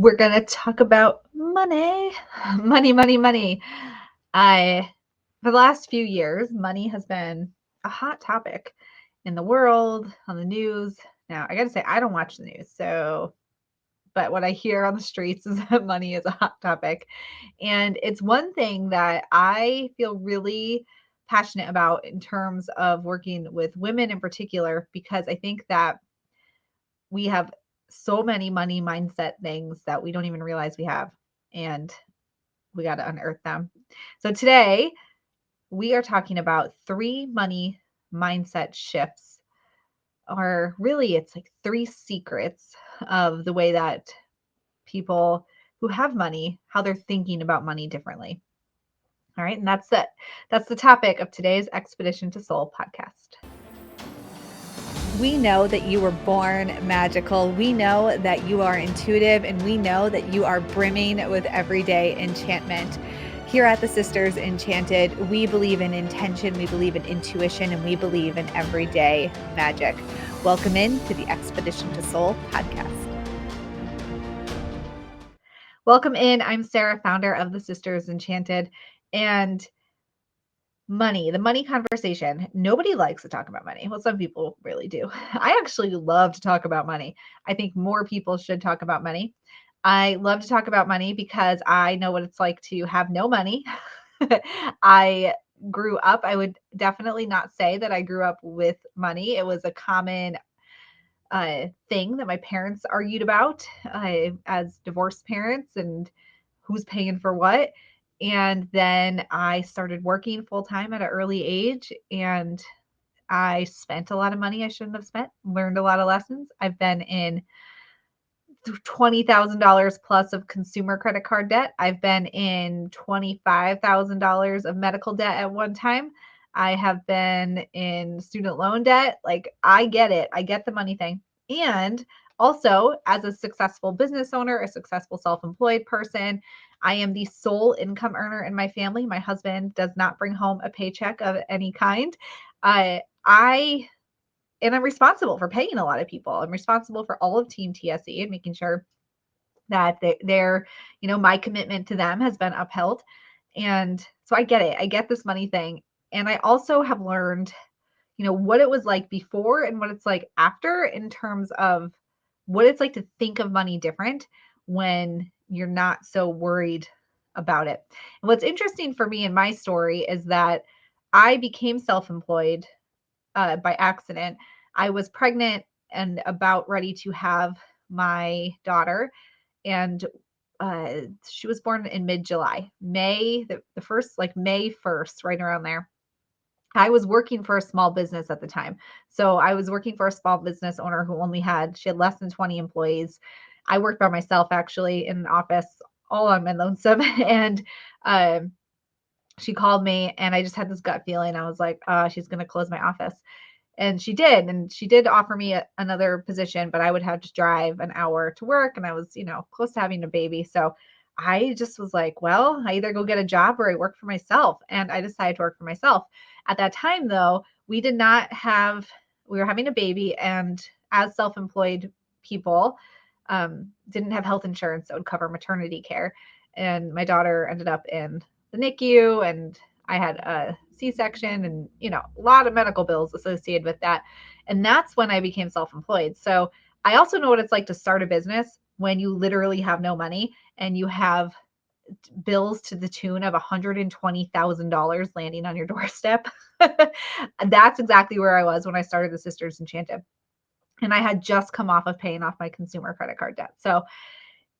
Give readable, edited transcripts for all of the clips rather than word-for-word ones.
We're going to talk about money. Money, money, money. For the last few years, money has been a hot topic in the world, on the news. Now, I got to say, I don't watch the news. But what I hear on the streets is that money is a hot topic. And it's one thing that I feel really passionate about in terms of working with women in particular, because I think that we have so many money mindset things that we don't even realize we have. And we got to unearth them. So today we are talking about 3 money mindset shifts, or really it's like 3 secrets of the way that people who have money, how they're thinking about money differently. All right. And that's it. That's the topic of today's Expedition to Soul podcast. We know that you were born magical. We know that you are intuitive, and we know that you are brimming with everyday enchantment. Here at the Sisters Enchanted, we believe in intention, we believe in intuition, and we believe in everyday magic. Welcome in to the Expedition to Soul podcast. Welcome in. I'm Sarah, founder of the Sisters Enchanted, and money, the money conversation. Nobody likes to talk about money. Well, some people really do. I actually love to talk about money. I think more people should talk about money. I love to talk about money because I know what it's like to have no money. I grew up, I would definitely not say that I grew up with money. It was a common thing that my parents argued about as divorced parents, and who's paying for what. And then I started working full time at an early age, and I spent a lot of money I shouldn't have spent, learned a lot of lessons. I've been in $20,000 plus of consumer credit card debt. I've been in $25,000 of medical debt at one time. I have been in student loan debt. Like, I get it. I get the money thing. And also, as a successful business owner, a successful self-employed person, I am the sole income earner in my family. My husband does not bring home a paycheck of any kind. I and I'm responsible for paying a lot of people. I'm responsible for all of Team TSE and making sure that they're, my commitment to them has been upheld. And so I get it. I get this money thing. And I also have learned, what it was like before and what it's like after, in terms of what it's like to think of money different when you're not so worried about it. And what's interesting for me in my story is that I became self-employed by accident. I was pregnant and about ready to have my daughter, and she was born in mid-July, May, the first, like May 1st, right around there. I was working for a small business at the time. So I was working for a small business owner who she had less than 20 employees. I worked by myself actually in an office all on my lonesome. And um, she called me, and I just had this gut feeling. I was like, she's going to close my office. And she did. And she did offer me another position, but I would have to drive an hour to work. And I was, close to having a baby. So I just was like, well, I either go get a job or I work for myself. And I decided to work for myself. At that time, though, we were having a baby. And as self-employed people, didn't have health insurance that would cover maternity care. And my daughter ended up in the NICU, and I had a C-section and, a lot of medical bills associated with that. And that's when I became self-employed. So I also know what it's like to start a business when you literally have no money and you have bills to the tune of $120,000 landing on your doorstep. That's exactly where I was when I started the Sisters Enchanted. And I had just come off of paying off my consumer credit card debt. So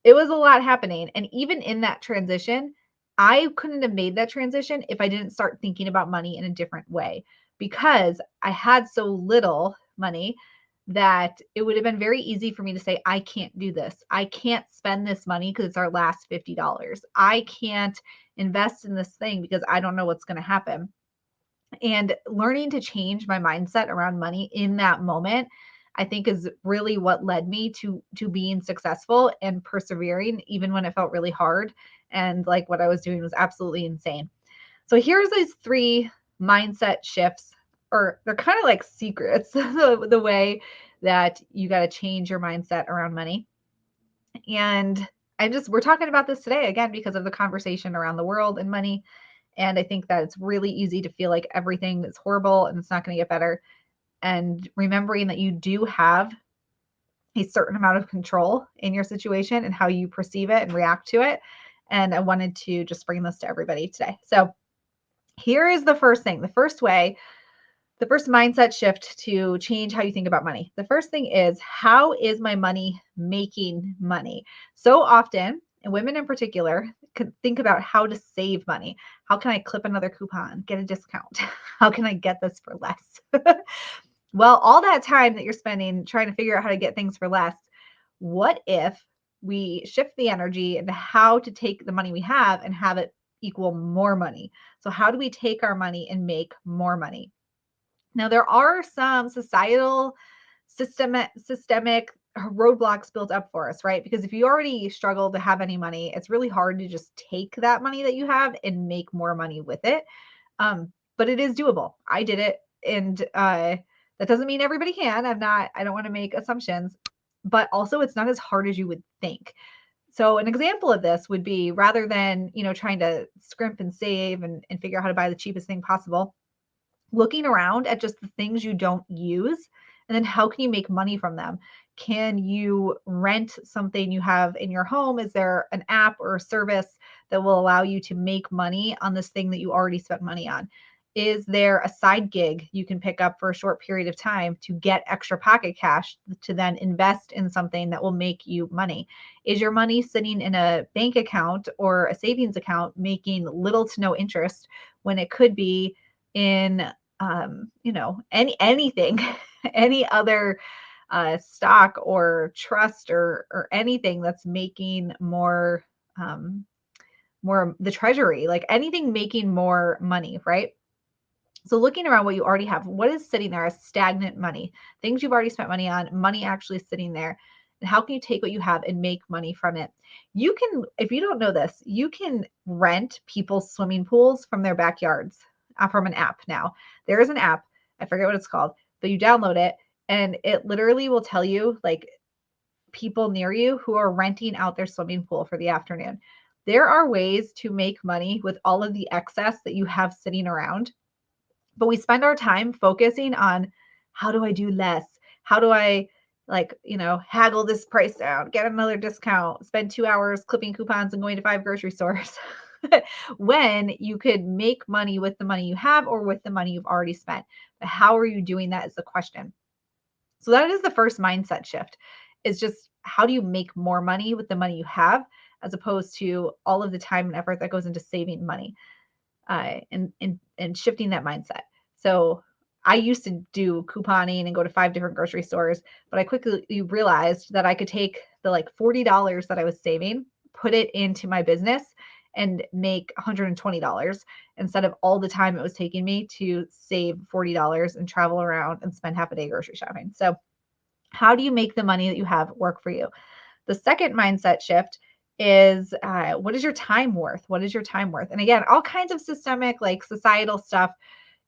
it was a lot happening. And even in that transition, I couldn't have made that transition if I didn't start thinking about money in a different way, because I had so little money that it would have been very easy for me to say, I can't do this. I can't spend this money because it's our last $50. I can't invest in this thing because I don't know what's going to happen. And learning to change my mindset around money in that moment, I think, is really what led me to being successful and persevering, even when it felt really hard. And like what I was doing was absolutely insane. So here's these 3 mindset shifts, or they're kind of like secrets, the way that you got to change your mindset around money. And we're talking about this today again because of the conversation around the world and money. And I think that it's really easy to feel like everything is horrible and it's not going to get better. And remembering that you do have a certain amount of control in your situation and how you perceive it and react to it. And I wanted to just bring this to everybody today. So here is the first thing, the first way, the first mindset shift to change how you think about money. The first thing is, how is my money making money? So often, and women in particular, can think about how to save money. How can I clip another coupon, get a discount? How can I get this for less? Well, all that time that you're spending trying to figure out how to get things for less, what if we shift the energy into how to take the money we have and have it equal more money? So, how do we take our money and make more money? Now, there are some societal systemic roadblocks built up for us, right? Because if you already struggle to have any money, it's really hard to just take that money that you have and make more money with it. But it is doable. I did it, and that doesn't mean everybody can. I don't want to make assumptions, but also it's not as hard as you would think. So an example of this would be, rather than, trying to scrimp and save and figure out how to buy the cheapest thing possible, looking around at just the things you don't use, and then how can you make money from them? Can you rent something you have in your home? Is there an app or a service that will allow you to make money on this thing that you already spent money on? Is there a side gig you can pick up for a short period of time to get extra pocket cash to then invest in something that will make you money? Is your money sitting in a bank account or a savings account making little to no interest when it could be in anything, any other stock or trust or anything that's making more the treasury, like anything making more money, right? So looking around what you already have, what is sitting there as stagnant money, things you've already spent money on, money actually sitting there, and how can you take what you have and make money from it? You can, if you don't know this, you can rent people's swimming pools from their backyards from an app now. There is an app, I forget what it's called, but you download it and it literally will tell you like people near you who are renting out their swimming pool for the afternoon. There are ways to make money with all of the excess that you have sitting around, but we spend our time focusing on, how do I do less? How do I, haggle this price down, get another discount, spend 2 hours clipping coupons and going to 5 grocery stores when you could make money with the money you have or with the money you've already spent. But how are you doing that is the question. So that is the first mindset shift, is just how do you make more money with the money you have, as opposed to all of the time and effort that goes into saving money, and shifting that mindset. So I used to do couponing and go to 5 different grocery stores, but I quickly realized that I could take the like $40 that I was saving, put it into my business, and make $120 instead of all the time it was taking me to save $40 and travel around and spend half a day grocery shopping. So how do you make the money that you have work for you? The second mindset shift is, what is your time worth? What is your time worth? And again, all kinds of systemic, like societal stuff.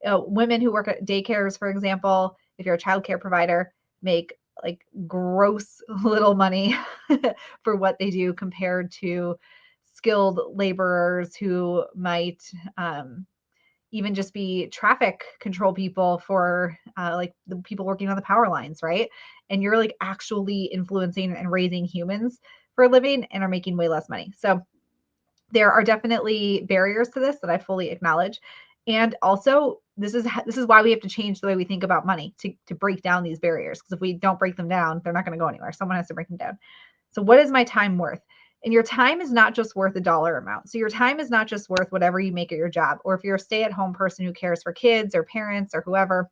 Women who work at daycares, for example, if you're a childcare provider, make like gross little money for what they do compared to skilled laborers who might even just be traffic control people for like the people working on the power lines, right? And you're like actually influencing and raising humans for a living and are making way less money. So there are definitely barriers to this that I fully acknowledge. And also, this is why we have to change the way we think about money to break down these barriers. Because if we don't break them down, they're not going to go anywhere. Someone has to break them down. So what is my time worth? And your time is not just worth a dollar amount. So your time is not just worth whatever you make at your job. Or if you're a stay-at-home person who cares for kids or parents or whoever,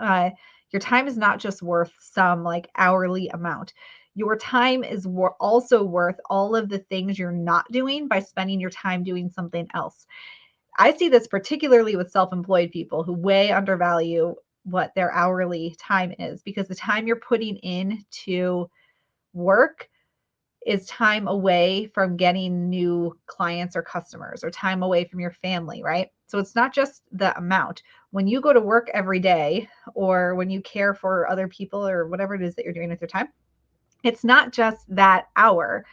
your time is not just worth some like hourly amount. Your time is also worth all of the things you're not doing by spending your time doing something else. I see this particularly with self-employed people who way undervalue what their hourly time is, because the time you're putting in to work is time away from getting new clients or customers, or time away from your family, right? So it's not just the amount. When you go to work every day, or when you care for other people or whatever it is that you're doing with your time, it's not just that hour.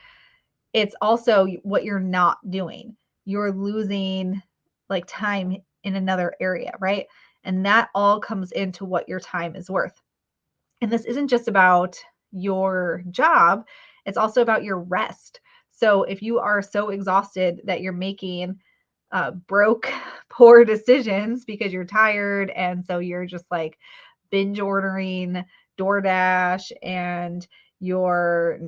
it's also what you're not doing. You're losing like time in another area, right? And that all comes into what your time is worth. And this isn't just about your job, it's also about your rest. So if you are so exhausted that you're making broke, poor decisions because you're tired, and so you're just like binge ordering DoorDash, and you're,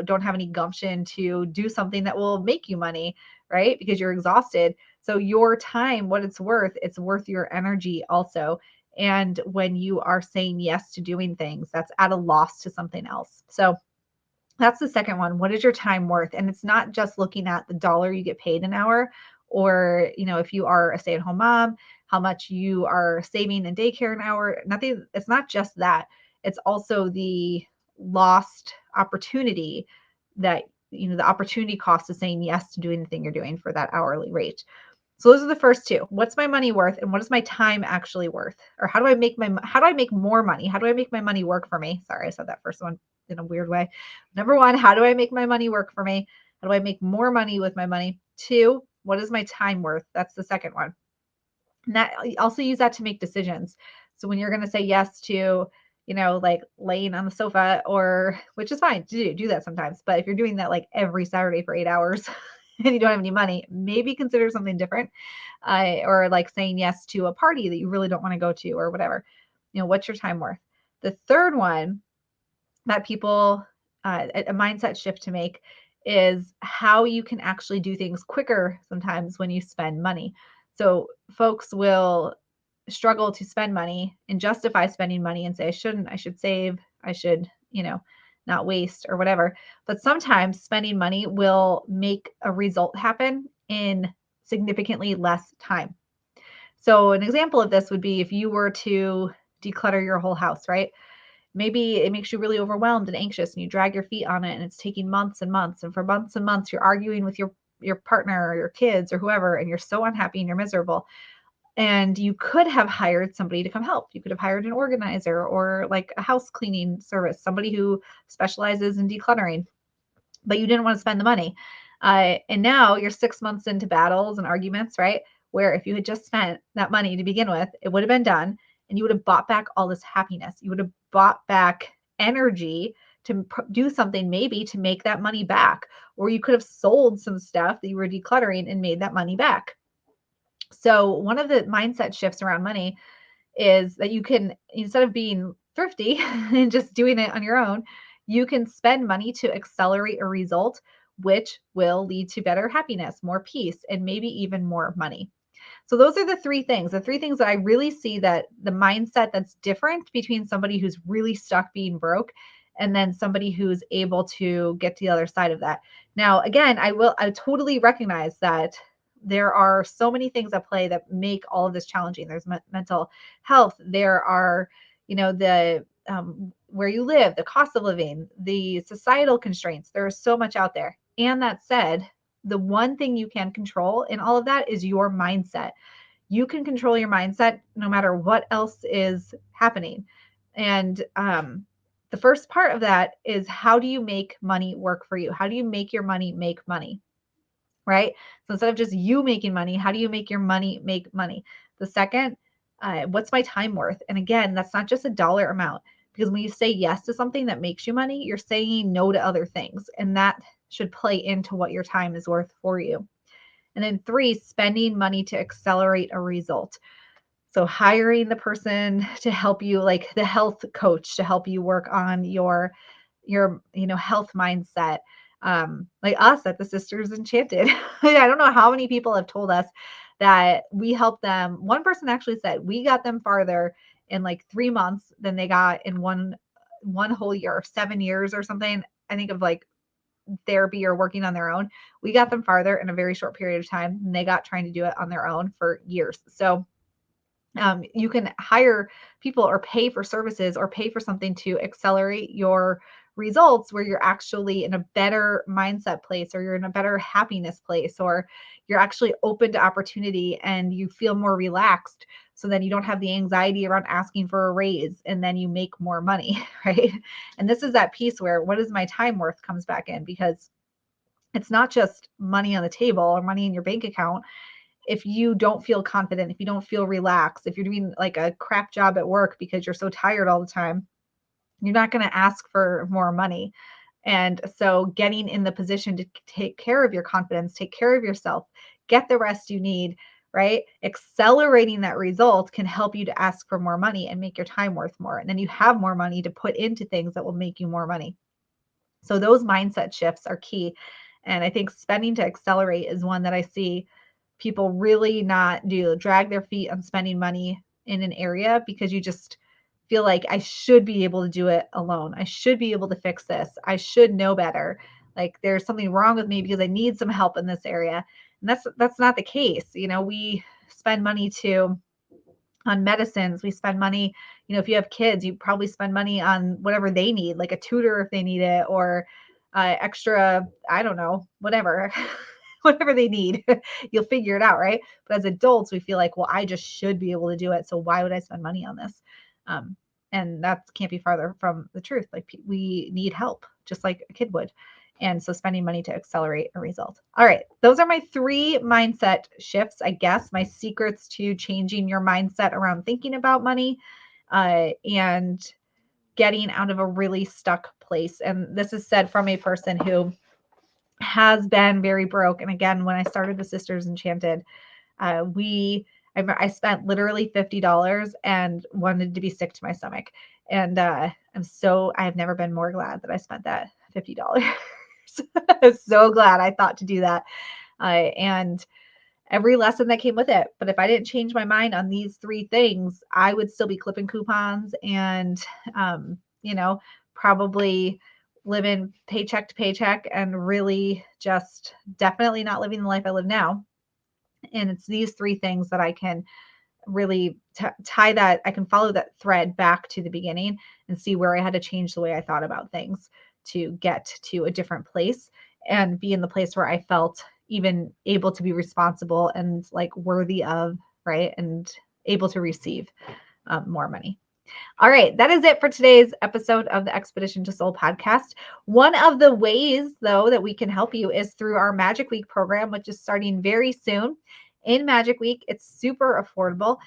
don't have any gumption to do something that will make you money, right? Because you're exhausted. So your time, what it's worth your energy also. And when you are saying yes to doing things, that's at a loss to something else. So that's the second one. What is your time worth? And it's not just looking at the dollar you get paid an hour, or, if you are a stay-at-home mom, how much you are saving in daycare an hour. Nothing, it's not just that. It's also the lost opportunity that, the opportunity cost of saying yes to doing the thing you're doing for that hourly rate. So those are the first two. What's my money worth, and what is my time actually worth? Or how do I make more money? How do I make my money work for me? Sorry, I said that first one in a weird way. Number one, how do I make my money work for me? How do I make more money with my money? Two, what is my time worth? That's the second one. And that, also use that to make decisions. So when you're going to say yes to, like laying on the sofa, or, which is fine to do that sometimes, but if you're doing that like every Saturday for 8 hours and you don't have any money, maybe consider something different. Or like saying yes to a party that you really don't want to go to, or whatever. What's your time worth? The third one that people, a mindset shift to make, is how you can actually do things quicker sometimes when you spend money. So folks will struggle to spend money and justify spending money and say, I should save, I should, not waste, or whatever. But sometimes spending money will make a result happen in significantly less time. So an example of this would be if you were to declutter your whole house, right? Maybe it makes you really overwhelmed and anxious, and you drag your feet on it, and it's taking months and months. And for months and months, you're arguing with your partner or your kids or whoever, and you're so unhappy and you're miserable. And you could have hired somebody to come help. You could have hired an organizer, or like a house cleaning service, somebody who specializes in decluttering, but you didn't want to spend the money. And now you're 6 months into battles and arguments, right? Where if you had just spent that money to begin with, it would have been done, and you would have bought back all this happiness. You would have bought back energy to do something, maybe to make that money back, or you could have sold some stuff that you were decluttering and made that money back. So one of the mindset shifts around money is that you can, instead of being thrifty and just doing it on your own, you can spend money to accelerate a result, which will lead to better happiness, more peace, and maybe even more money. So those are the three things that I really see, that the mindset that's different between somebody who's really stuck being broke and then somebody who's able to get to the other side of that. Now, again, I totally recognize that there are so many things at play that make all of this challenging. There's mental health. There are, the where you live, the cost of living, the societal constraints. There's so much out there. And that said, the one thing you can control in all of that is your mindset. You can control your mindset no matter what else is happening. And the first part of that is, how do you make money work for you? How do you make your money make money? Right? So instead of just you making money, how do you make your money make money? The second, what's my time worth? And again, that's not just a dollar amount, because when you say yes to something that makes you money, you're saying no to other things. And that should play into what your time is worth for you. And then three, spending money to accelerate a result. So hiring the person to help you, like the health coach, to help you work on your health mindset. Like us at the Sisters Enchanted. I don't know how many people have told us that we helped them. One person actually said we got them farther in like 3 months than they got in one whole year, 7 years or something. I think of like therapy or working on their own. We got them farther in a very short period of time than they got trying to do it on their own for years. So you can hire people or pay for services or pay for something to accelerate your results, where you're actually in a better mindset place, or you're in a better happiness place, or you're actually open to opportunity and you feel more relaxed, so then you don't have the anxiety around asking for a raise, and then you make more money, right? And this is that piece where, what is my time worth, comes back in, because It's not just money on the table or money in your bank account. If you don't feel confident, if you don't feel relaxed, if you're doing like a crap job at work because you're so tired all the time, you're not going to ask for more money. And so getting in the position to take care of your confidence, take care of yourself, get the rest you need, right? Accelerating that result can help you to ask for more money and make your time worth more. And then you have more money to put into things that will make you more money. So those mindset shifts are key. And I think spending to accelerate is one that I see people really not do, drag their feet on spending money in an area because you just feel like I should be able to do it alone. I should be able to fix this. I should know better. Like there's something wrong with me because I need some help in this area. And that's not the case. You know, we spend money to on medicines. We spend money, you know, if you have kids, you probably spend money on whatever they need, like a tutor if they need it, or extra, I don't know, whatever, whatever they need. You'll figure it out, right? But as adults, we feel like, well, I just should be able to do it. So why would I spend money on this? Um, and that can't be farther from the truth. Like we need help, just like a kid would. And so spending money to accelerate a result. All right. Those are my 3 mindset shifts, I guess, my secrets to changing your mindset around thinking about money and getting out of a really stuck place. And this is said from a person who has been very broke. And again, when I started the Sisters Enchanted, I spent literally $50 and wanted to be sick to my stomach. And I have never been more glad that I spent that $50. I'm so glad I thought to do that. And every lesson that came with it. But if I didn't change my mind on these 3 things, I would still be clipping coupons and, you know, probably living paycheck to paycheck and really just definitely not living the life I live now. And it's these 3 things that I can really tie that. I can follow that thread back to the beginning and see where I had to change the way I thought about things to get to a different place and be in the place where I felt even able to be responsible and like worthy of, right? And able to receive more money. All right, that is it for today's episode of the Expedition to Soul podcast. One of the ways, though, that we can help you is through our Magic Week program, which is starting very soon. In Magic Week, it's super affordable.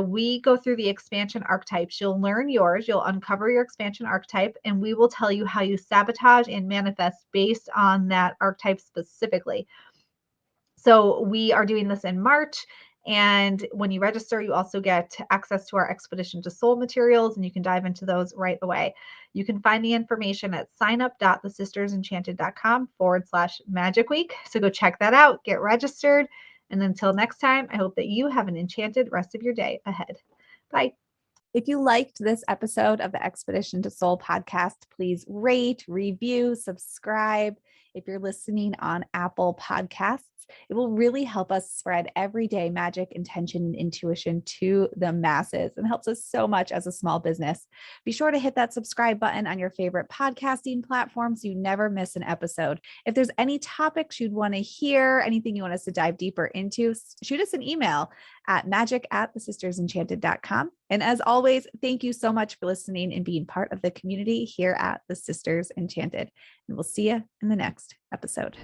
We go through the expansion archetypes. You'll learn yours, you'll uncover your expansion archetype, and we will tell you how you sabotage and manifest based on that archetype specifically. So we are doing this in March. And when you register, you also get access to our Expedition to Soul materials, and you can dive into those right away. You can find the information at signup.thesistersenchanted.com/magic week. So go check that out, get registered. And until next time, I hope that you have an enchanted rest of your day ahead. Bye. If you liked this episode of the Expedition to Soul podcast, please rate, review, subscribe. If you're listening on Apple Podcasts, it will really help us spread everyday magic, intention, and intuition to the masses and helps us so much as a small business. Be sure to hit that subscribe button on your favorite podcasting platform so you never miss an episode. If there's any topics you'd want to hear, anything you want us to dive deeper into, shoot us an email at magic@thesistersenchanted.com. And as always, thank you so much for listening and being part of the community here at the Sisters Enchanted. And we'll see you in the next episode.